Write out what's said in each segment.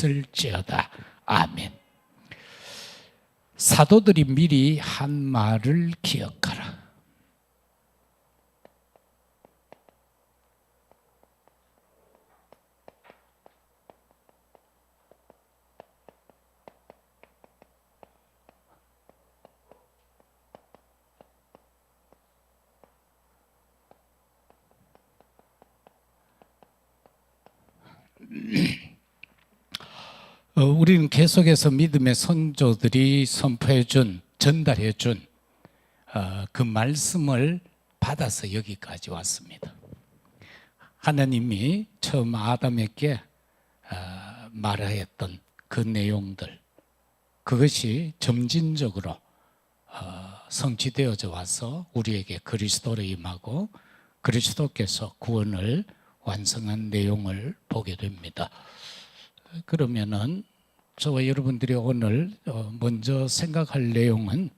있을지어다. 아멘. 사도들이 미리 한 말을 기억하라. 우리는 계속해서 믿음의 선조들이 선포해준, 전달해준 그 말씀을 받아서 여기까지 왔습니다. 하나님이 처음 아담에게 말하였던 그 내용들, 그것이 점진적으로 성취되어져 와서 우리에게 그리스도로 임하고 그리스도께서 구원을 완성한 내용을 보게 됩니다. 그러면은 저와 여러분들이 오늘 먼저 생각할 내용은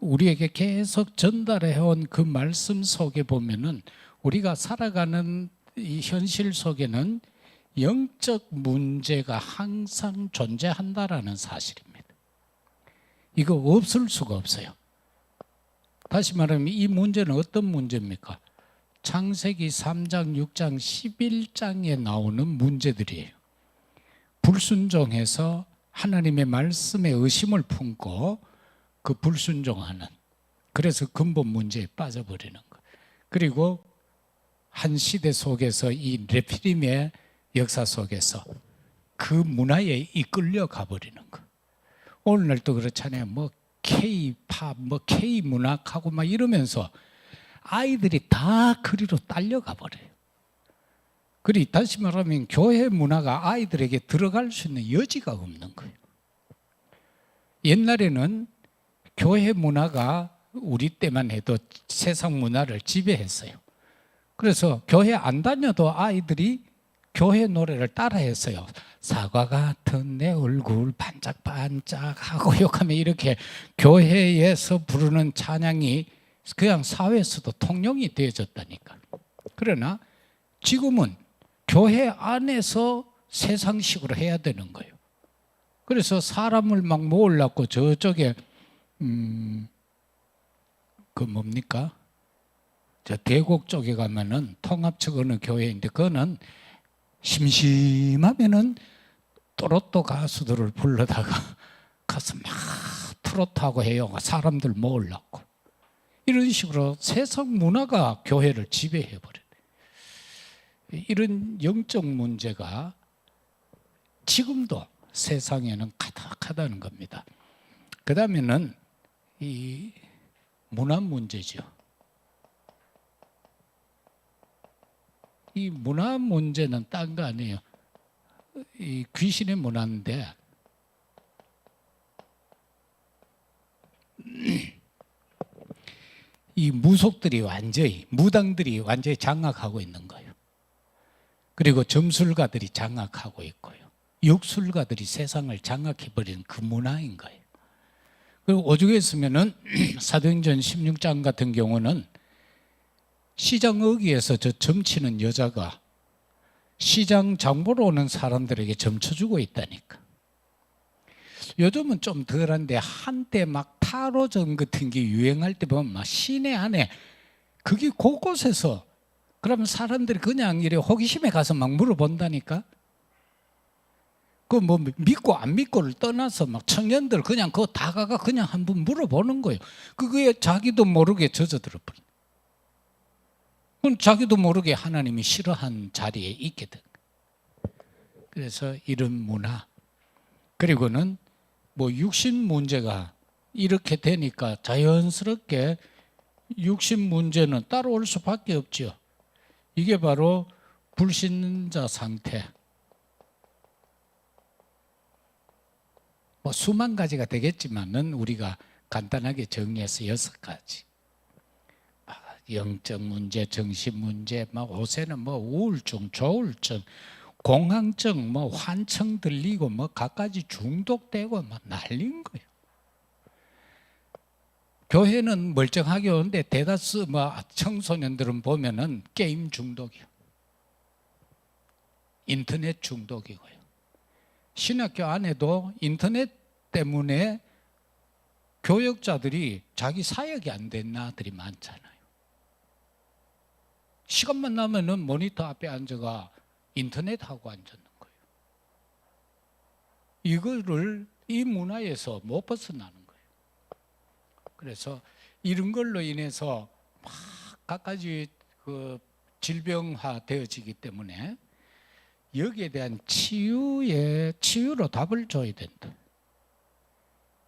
우리에게 계속 전달해온 그 말씀 속에 보면은 우리가 살아가는 이 현실 속에는 영적 문제가 항상 존재한다라는 사실입니다. 이거 없을 수가 없어요. 다시 말하면 이 문제는 어떤 문제입니까? 창세기 3장, 6장, 11장에 나오는 문제들이에요. 불순종해서 하나님의 말씀에 의심을 품고 그 불순종하는, 그래서 근본 문제에 빠져버리는 것. 그리고 한 시대 속에서 이 레피림의 역사 속에서 그 문화에 이끌려 가버리는 것. 오늘날도 그렇잖아요. 뭐 K-팝, 뭐 K-문학하고 막 이러면서 아이들이 다 그리로 딸려가 버려요. 그리 다시 말하면 교회 문화가 아이들에게 들어갈 수 있는 여지가 없는 거예요. 옛날에는 교회 문화가 우리 때만 해도 세상 문화를 지배했어요. 그래서 교회 안 다녀도 아이들이 교회 노래를 따라했어요. 사과 같은 내 얼굴 반짝반짝하고 욕하면 이렇게 교회에서 부르는 찬양이 그냥 사회에서도 통용이 되어졌다니까. 그러나 지금은 교회 안에서 세상식으로 해야 되는 거예요. 그래서 사람을 막 모으려고 저쪽에 그 뭡니까? 저 대곡 쪽에 가면은 통합측 어느 교회인데 그거는 심심하면은 또로또 가수들을 불러다가 가서 막 트로트하고 해요. 사람들 모으려고. 이런 식으로 세상 문화가 교회를 지배해버려요. 이런 영적 문제가 지금도 세상에는 가득하다는 겁니다. 그 다음에는 이 문화 문제죠. 이 문화 문제는 딴 거 아니에요. 이 귀신의 문화인데 이 무속들이 완전히, 무당들이 완전히 장악하고 있는 거예요. 그리고 점술가들이 장악하고 있고요. 역술가들이 세상을 장악해버리는 그 문화인 거예요. 그리고 오죽에 있으면은 사도행전 16장 같은 경우는 시장 어귀에서 저 점치는 여자가 시장 장보러 오는 사람들에게 점쳐주고 있다니까. 요즘은 좀 덜한데 한때 막 타로점 같은 게 유행할 때 보면 막 시내 안에 그게 곳곳에서, 그러면 사람들이 그냥 이래 호기심에 가서 막 물어본다니까. 그 뭐 믿고 안 믿고를 떠나서 막 청년들 그냥 그거 다가가 그냥 한번 물어보는 거예요. 그거에 자기도 모르게 젖어들어 버려. 그럼 자기도 모르게 하나님이 싫어한 자리에 있게 된 거예요. 그래서 이런 문화, 그리고는 뭐 육신 문제가 이렇게 되니까 자연스럽게 육신 문제는 따라올 수밖에 없죠. 이게 바로 불신자 상태. 뭐 수만 가지가 되겠지만은 우리가 간단하게 정리해서 6가지. 영적 문제, 정신 문제, 막 요새는 뭐 우울증, 조울증, 공황증, 뭐 환청 들리고 뭐 갖가지 중독되고 막 난린 거예요. 교회는 멀쩡하게 오는데 대다수 뭐 청소년들은 보면은 게임 중독이요. 인터넷 중독이고요. 신학교 안에도 인터넷 때문에 교역자들이 자기 사역이 안 된 아들이 많잖아요. 시간만 나면은 모니터 앞에 앉아가 인터넷하고 앉았는 거예요. 이거를 이 문화에서 못 벗어나는 거예요. 그래서 이런 걸로 인해서 막 갖가지 그 질병화 되어지기 때문에 여기에 대한 치유로 답을 줘야 된다.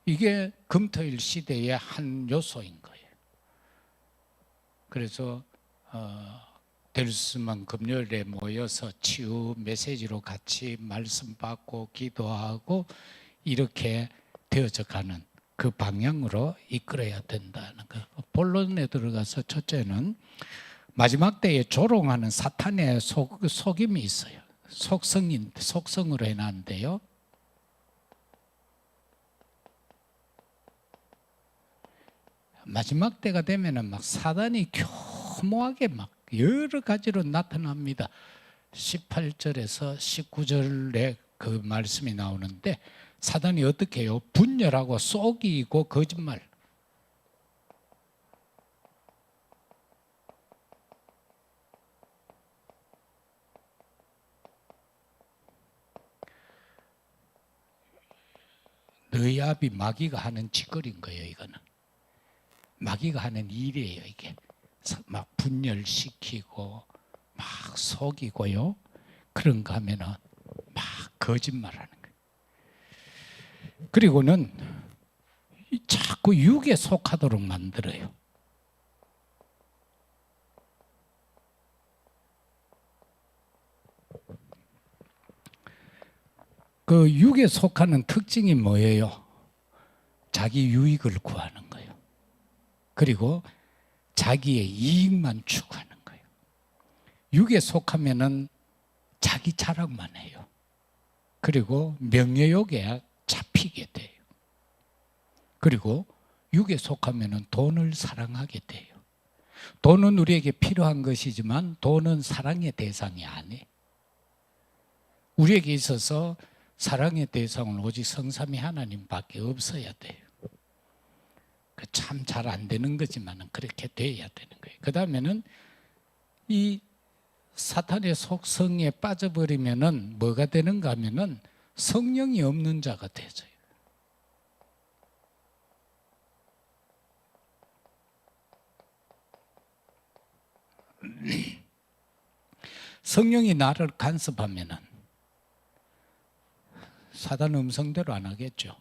이게 금토일 시대의 한 요소인 거예요. 그래서 될 수만 금요일에 모여서 치유 메시지로 같이 말씀 받고 기도하고 이렇게 되어져 가는 그 방향으로 이끌어야 된다는 거. 본론에 들어가서 첫째는 마지막 때에 조롱하는 사탄의 속임이 있어요. 속성으로 해놨는데요. 마지막 때가 되면은 막 사단이 교모하게 막 여러 가지로 나타납니다. 18절에서 19절에 그 말씀이 나오는데 사단이 어떻게 해요? 분열하고 속이고 거짓말. 너희 아비 마귀가 하는 짓거리인 거예요. 이거는 마귀가 하는 일이에요. 이게 막 분열시키고 막 속이고요. 그런 거 하면은 막 거짓말하는 거예요. 그리고는 자꾸 육에 속하도록 만들어요. 그 육에 속하는 특징이 뭐예요? 자기 유익을 구하는 거예요. 그리고 자기의 이익만 추구하는 거예요. 육에 속하면은 자기 자랑만 해요. 그리고 명예욕에 잡히게 돼요. 그리고 육에 속하면은 돈을 사랑하게 돼요. 돈은 우리에게 필요한 것이지만 돈은 사랑의 대상이 아니에요. 우리에게 있어서 사랑의 대상은 오직 성삼위 하나님밖에 없어야 돼요. 참 잘 안 되는 거지만 그렇게 돼야 되는 거예요. 그 다음에는 이 사탄의 속성에 빠져버리면은 뭐가 되는가 하면은 성령이 없는 자가 되죠. 성령이 나를 간섭하면은 사단 음성대로 안 하겠죠.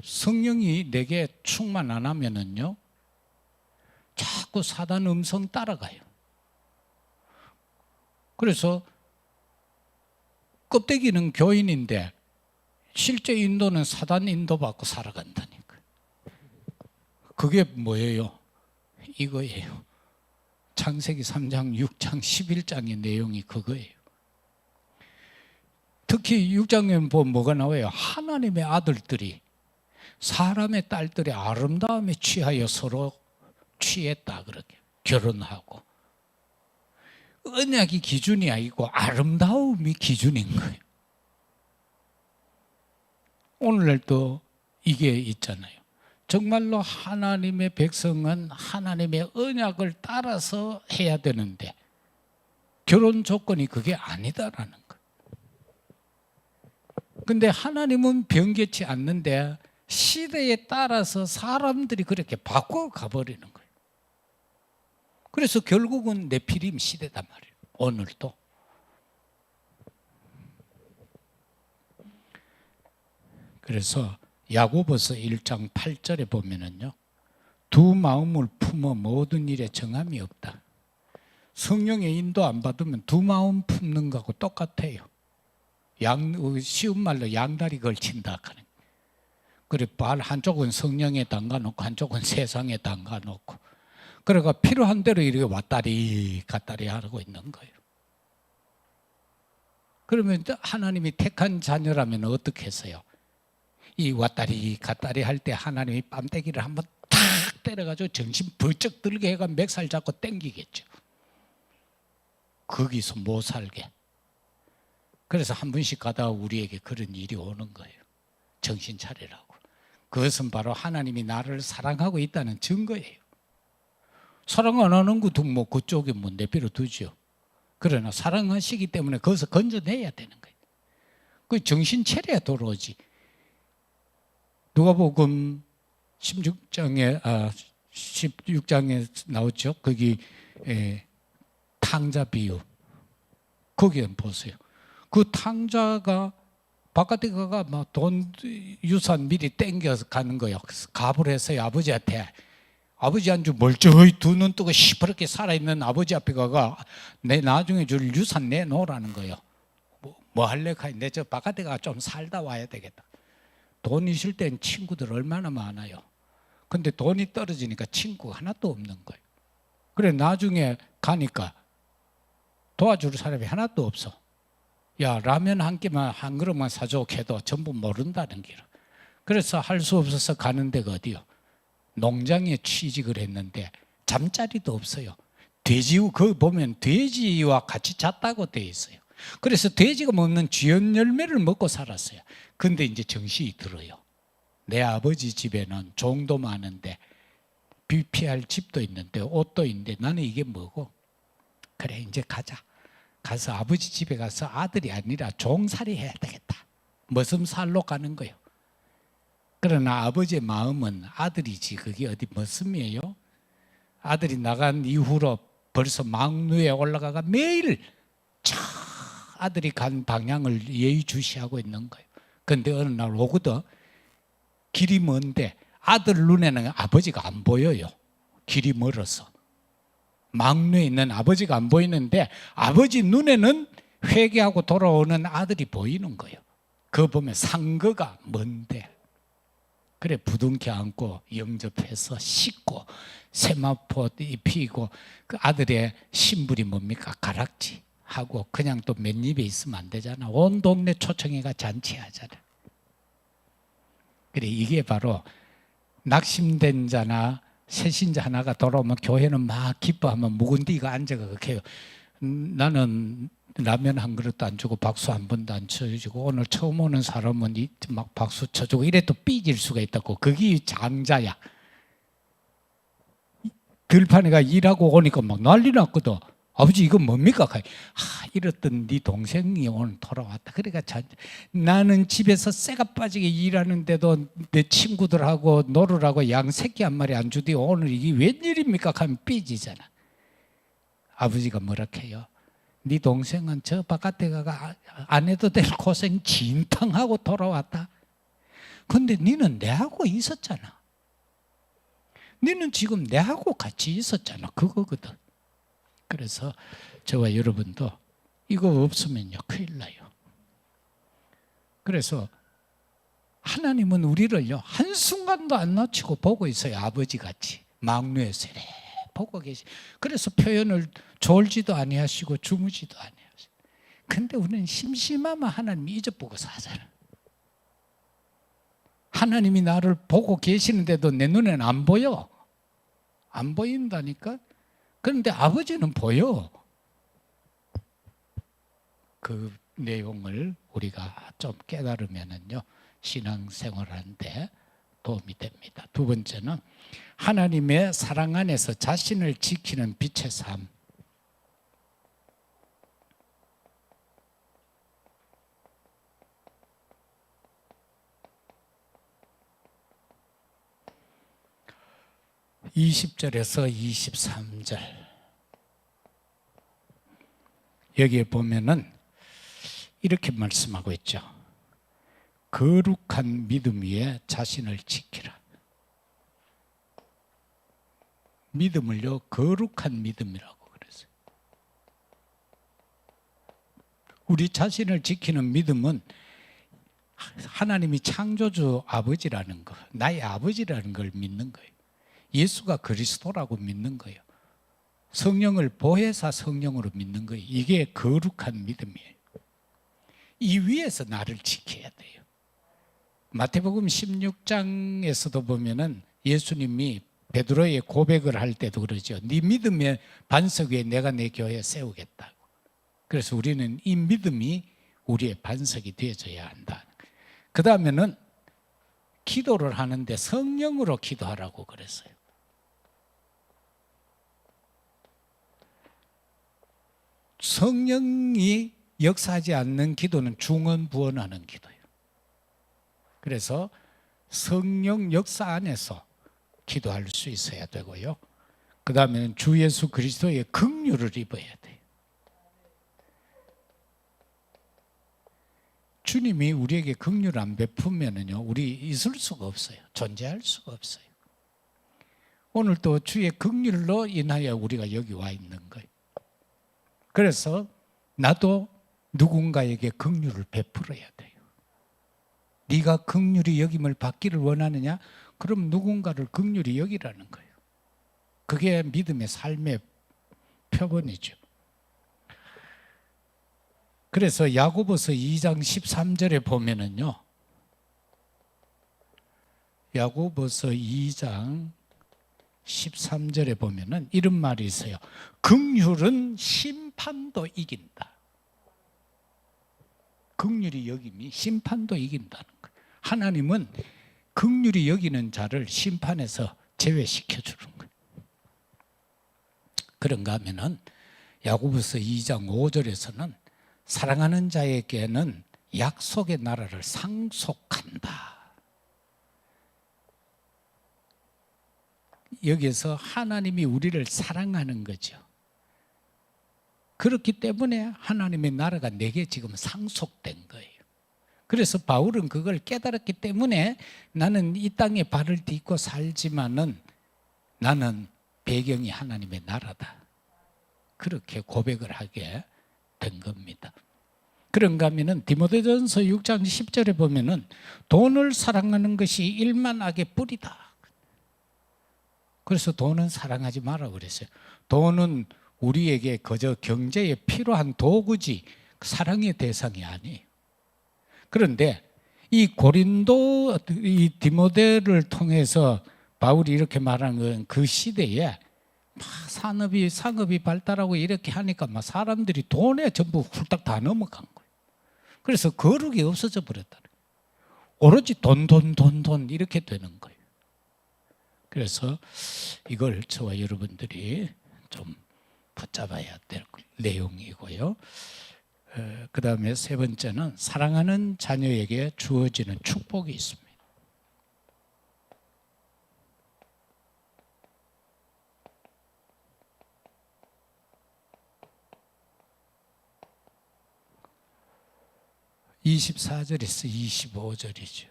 성령이 내게 충만 안 하면은요, 자꾸 사단 음성 따라가요. 그래서 껍데기는 교인인데 실제 인도는 사단 인도받고 살아간다니까. 그게 뭐예요? 이거예요. 창세기 3장, 6장, 11장의 내용이 그거예요. 특히 6장에 보면 뭐가 나와요? 하나님의 아들들이 사람의 딸들의 아름다움에 취하여 서로 취했다 그렇게 결혼하고. 언약이 기준이 아니고 아름다움이 기준인 거예요. 오늘날도 이게 있잖아요. 정말로 하나님의 백성은 하나님의 언약을 따라서 해야 되는데 결혼 조건이 그게 아니다라는 거예요. 근데 하나님은 변개치 않는데 시대에 따라서 사람들이 그렇게 바꿔 가버리는 거예요. 그래서 결국은 네피림 시대단 말이에요. 오늘도. 그래서 야고보서 1장 8절에 보면은요, 두 마음을 품어 모든 일에 정함이 없다. 성령의 인도 안 받으면 두 마음 품는 거하고 똑같아요. 쉬운 말로 양다리 걸친다 하는. 그래 발 한쪽은 성령에 담가놓고 한쪽은 세상에 담가놓고, 그러니까 필요한 대로 이렇게 왔다리 갔다리 하고 있는 거예요. 그러면 하나님이 택한 자녀라면 어떻게 했어요? 이 왔다리 갔다리 할 때 하나님이 뺨때기를 한번 탁 때려가지고 정신 번쩍 들게 해가 맥살 잡고 땡기겠죠. 거기서 못 살게. 그래서 한 번씩 가다가 우리에게 그런 일이 오는 거예요. 정신 차리라고. 그것은 바로 하나님이 나를 사랑하고 있다는 증거예요. 사랑 안 하는 것도 뭐 그쪽에 뭐 내버려 두죠. 그러나 사랑하시기 때문에 거기서 건져내야 되는 거예요. 그 정신 차려야 돌아오지. 누가복음 16장에 나오죠. 거기 탕자 비유. 거기에 보세요. 그 탕자가 바깥에 가가 막 돈 유산 미리 땡겨서 가는 거예요. 그래서 갑을 했어요. 아버지한테. 아버지 안주 멀쩡히 두 눈 뜨고 시퍼렇게 살아있는 아버지 앞에 가가 내 나중에 줄 유산 내놓으라는 거예요. 뭐 할래? 내 저 바깥에 가 좀 살다 와야 되겠다. 돈 있을 땐 친구들 얼마나 많아요. 근데 돈이 떨어지니까 친구가 하나도 없는 거예요. 그래 나중에 가니까 도와줄 사람이 하나도 없어. 야, 라면 한 끼만 한 그릇만 사줘 해도 전부 모른다는 길. 그래서 할 수 없어서 가는 데가 어디요? 농장에 취직을 했는데 잠자리도 없어요. 돼지, 그 보면 돼지와 같이 잤다고 돼 있어요. 그래서 돼지가 먹는 쥐연 열매를 먹고 살았어요. 근데 이제 정신이 들어요. 내 아버지 집에는 종도 많은데 비피할 집도 있는데 옷도 있는데 나는 이게 뭐고? 그래 이제 가자. 가서 아버지 집에 가서 아들이 아니라 종살이 해야 되겠다. 머슴살로 가는 거예요. 그러나 아버지의 마음은 아들이지 그게 어디 머슴이에요? 아들이 나간 이후로 벌써 망루에 올라가가 매일 아들이 간 방향을 예의주시하고 있는 거예요. 그런데 어느 날 오거든. 길이 먼데 아들 눈에는 아버지가 안 보여요. 길이 멀어서. 망루에 있는 아버지가 안 보이는데 아버지 눈에는 회개하고 돌아오는 아들이 보이는 거예요. 그거 보면 상거가 먼데. 그래 부둥켜 안고 영접해서 씻고 세마포 입히고 그 아들의 신분이 뭡니까? 가락지 하고 그냥 또 맨입에 있으면 안 되잖아. 온 동네 초청해가 잔치하잖아. 그래 이게 바로 낙심된 자나 새신자 하나가 돌아오면 교회는 막 기뻐하면 묵은디가 앉아가 그렇게 해요. 나는 라면 한 그릇도 안 주고 박수 한 번도 안 쳐주고 오늘 처음 오는 사람은 막 박수 쳐주고 이래도 삐질 수가 있다고. 그게 장자야. 들판에가 일하고 오니까 막 난리 났거든. 아버지 이거 뭡니까? 이랬던 네 동생이 오늘 돌아왔다. 그러니까 나는 집에서 쇠가 빠지게 일하는데도 내 친구들하고 놀으라고 양 새끼 한 마리 안 주디 오늘 이게 웬일입니까? 하면 삐지잖아. 아버지가 뭐라 해요? 네 동생은 저 바깥에 가가 안 해도 될 고생 진탕하고 돌아왔다. 근데 너는 내하고 있었잖아. 너는 지금 내하고 같이 있었잖아. 그거거든. 그래서 저와 여러분도 이거 없으면요 큰일 나요. 그래서 하나님은 우리를요 한순간도 안 놓치고 보고 있어요. 아버지같이 망루에서 보고 계시. 그래서 표현을 졸지도 아니하시고 주무지도 아니하시고. 근데 우리는 심심하면 하나님이 잊어보고 사잖아. 하나님이 나를 보고 계시는데도 내 눈에는 안 보여. 안 보인다니까. 그런데 아버지는 보여. 그 내용을 우리가 좀 깨달으면은요 신앙생활하는데 도움이 됩니다. 두 번째는 하나님의 사랑 안에서 자신을 지키는 빛의 삶. (20절에서 23절) 여기에 보면은 이렇게 말씀하고 있죠. 거룩한 믿음 위에 자신을 지키라. 믿음을요 거룩한 믿음이라고 그랬어요. 우리 자신을 지키는 믿음은 하나님이 창조주 아버지라는 거, 나의 아버지라는 걸 믿는 거예요. 예수가 그리스도라고 믿는 거예요. 성령을 보혜사 성령으로 믿는 거예요. 이게 거룩한 믿음이에요. 이 위에서 나를 지켜야 돼요. 마태복음 16장에서도 보면은 예수님이 베드로의 고백을 할 때도 그러죠. 네 믿음의 반석 위에 내가 내 교회 세우겠다고. 그래서 우리는 이 믿음이 우리의 반석이 되어져야 한다. 그 다음에는 기도를 하는데 성령으로 기도하라고 그랬어요. 성령이 역사하지 않는 기도는 중언부언하는 기도예요. 그래서 성령 역사 안에서 기도할 수 있어야 되고요. 그 다음에는 주 예수 그리스도의 긍휼을 입어야 돼요. 주님이 우리에게 긍휼을 안 베푸면은요, 우리 있을 수가 없어요. 존재할 수가 없어요. 오늘도 주의 긍휼로 인하여 우리가 여기 와 있는 거예요. 그래서 나도 누군가에게 긍휼을 베풀어야 돼요. 네가 긍휼히 여김을 받기를 원하느냐? 그럼 누군가를 긍휼히 여기라는 거예요. 그게 믿음의 삶의 표본이죠. 그래서 야고보서 2장 13절에 보면은요, 야고보서 2장 13절에 보면은 이런 말이 있어요. 긍휼은 심판도 이긴다. 긍휼히 여김이 심판도 이긴다는 거예요. 하나님은 긍휼히 여기는 자를 심판에서 제외시켜 주는 거예요. 그런가 하면은 야고보서 2장 5절에서는 사랑하는 자에게는 약속의 나라를 상속한다. 여기에서 하나님이 우리를 사랑하는 거죠. 그렇기 때문에 하나님의 나라가 내게 지금 상속된 거예요. 그래서 바울은 그걸 깨달았기 때문에 나는 이 땅에 발을 딛고 살지만은 나는 배경이 하나님의 나라다. 그렇게 고백을 하게 된 겁니다. 그런가 하면은 디모데전서 6장 10절에 보면은 돈을 사랑하는 것이 일만 악의 뿌리다. 그래서 돈은 사랑하지 마라 그랬어요. 돈은 우리에게 그저 경제에 필요한 도구지 사랑의 대상이 아니에요. 그런데 이 고린도 이 디모데를 통해서 바울이 이렇게 말하는 건 그 시대에 막 상업이 발달하고 이렇게 하니까 막 사람들이 돈에 전부 훌딱 다 넘어간 거예요. 그래서 거룩이 없어져 버렸다. 오로지 돈 이렇게 되는 거예요. 그래서 이걸 저와 여러분들이 좀 붙잡아야 될 내용이고요. 그 다음에 세 번째는 사랑하는 자녀에게 주어지는 축복이 있습니다. (24절에서 25절이죠)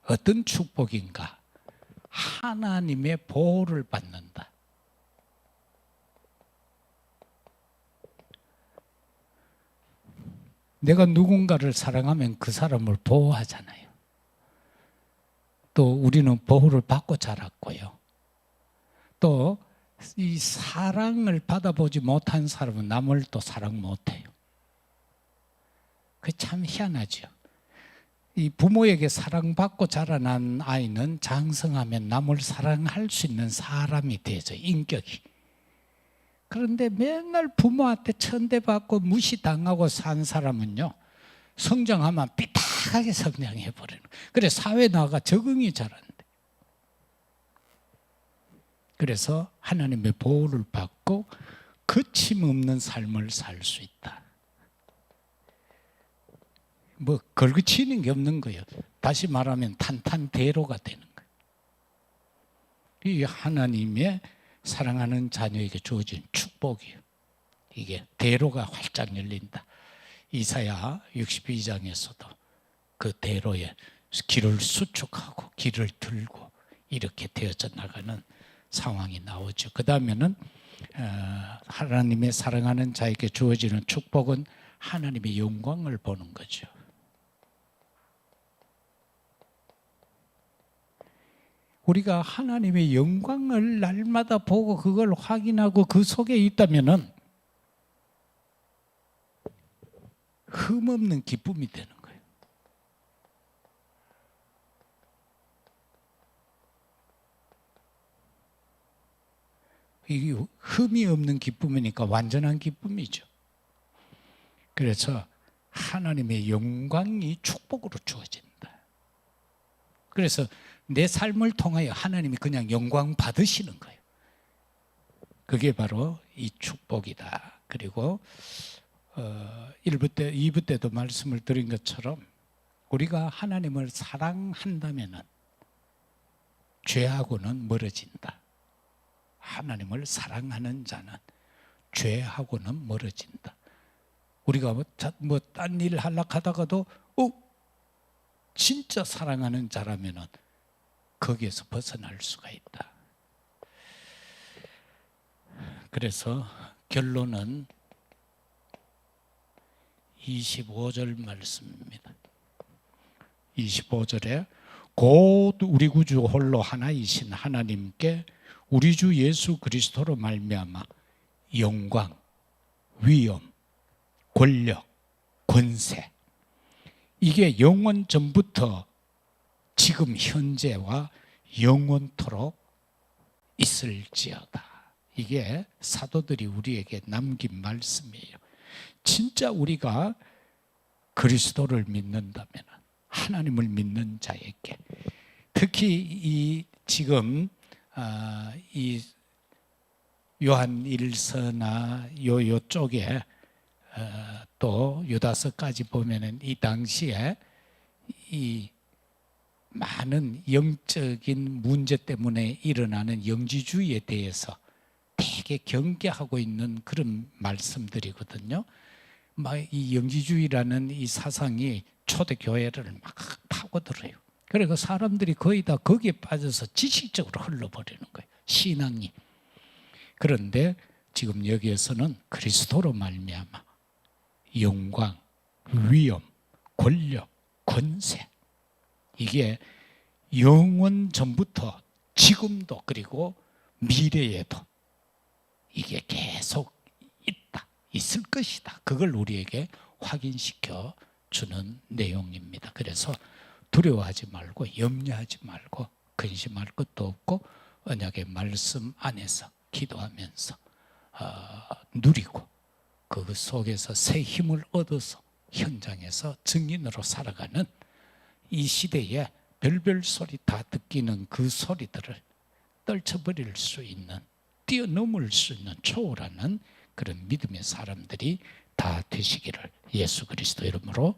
어떤 축복인가? 하나님의 보호를 받는다. 내가 누군가를 사랑하면 그 사람을 보호하잖아요. 또 우리는 보호를 받고 자랐고요. 또 이 사랑을 받아보지 못한 사람은 남을 또 사랑 못해요. 그게 참 희한하죠. 이 부모에게 사랑받고 자라난 아이는 장성하면 남을 사랑할 수 있는 사람이 되죠. 인격이. 그런데 맨날 부모한테 천대받고 무시당하고 산 사람은요, 성장하면 삐딱하게 성장해버리는 거예요. 그래서 사회 나가 적응이 잘 안 돼. 그래서 하나님의 보호를 받고 거침없는 삶을 살 수 있다. 뭐 걸그치는 게 없는 거예요. 다시 말하면 탄탄대로가 되는 거예요. 이 하나님의 사랑하는 자녀에게 주어진 축복이에요. 이게 대로가 활짝 열린다. 이사야 62장에서도 그 대로에 길을 수축하고 길을 들고 이렇게 되어져 나가는 상황이 나오죠. 그 다음에는 하나님의 사랑하는 자에게 주어지는 축복은 하나님의 영광을 보는 거죠. 우리가 하나님의 영광을 날마다 보고 그걸 확인하고 그 속에 있다면은 흠없는 기쁨이 되는 거예요. 이 흠이 없는 기쁨이니까 완전한 기쁨이죠. 그래서 하나님의 영광이 축복으로 주어진다. 그래서 내 삶을 통하여 하나님이 그냥 영광 받으시는 거예요. 그게 바로 이 축복이다. 그리고 1부 때, 2부 때도 말씀을 드린 것처럼 우리가 하나님을 사랑한다면 죄하고는 멀어진다. 하나님을 사랑하는 자는 죄하고는 멀어진다. 우리가 딴 일 하려고 하다가도 진짜 사랑하는 자라면 거기에서 벗어날 수가 있다. 그래서 결론은 25절 말씀입니다. 25절에 곧 우리 구주 홀로 하나이신 하나님께 우리 주 예수 그리스도로 말미암아 영광, 위엄, 권력, 권세, 이게 영원 전부터 지금 현재와 영원토록 있을지어다. 이게 사도들이 우리에게 남긴 말씀이에요. 진짜 우리가 그리스도를 믿는다면, 하나님을 믿는 자에게, 특히 이 지금 이 요한 1서나 요쪽에 또 유다서까지 보면은 이 당시에 이 많은 영적인 문제 때문에 일어나는 영지주의에 대해서 되게 경계하고 있는 그런 말씀들이거든요. 막 이 영지주의라는 이 사상이 초대교회를 막 파고들어요. 그래서 사람들이 거의 다 거기에 빠져서 지식적으로 흘러버리는 거예요, 신앙이. 그런데 지금 여기에서는 그리스도로 말미암아 영광, 위엄, 권력, 권세, 이게 영원 전부터 지금도 그리고 미래에도 이게 계속 있다, 있을 것이다. 그걸 우리에게 확인시켜 주는 내용입니다. 그래서 두려워하지 말고 염려하지 말고 근심할 것도 없고 언약의 말씀 안에서 기도하면서 누리고 그 속에서 새 힘을 얻어서 현장에서 증인으로 살아가는 이 시대에 별별 소리 다 듣기는 그 소리들을 떨쳐버릴 수 있는, 뛰어넘을 수 있는 초월하는 그런 믿음의 사람들이 다 되시기를 예수 그리스도 이름으로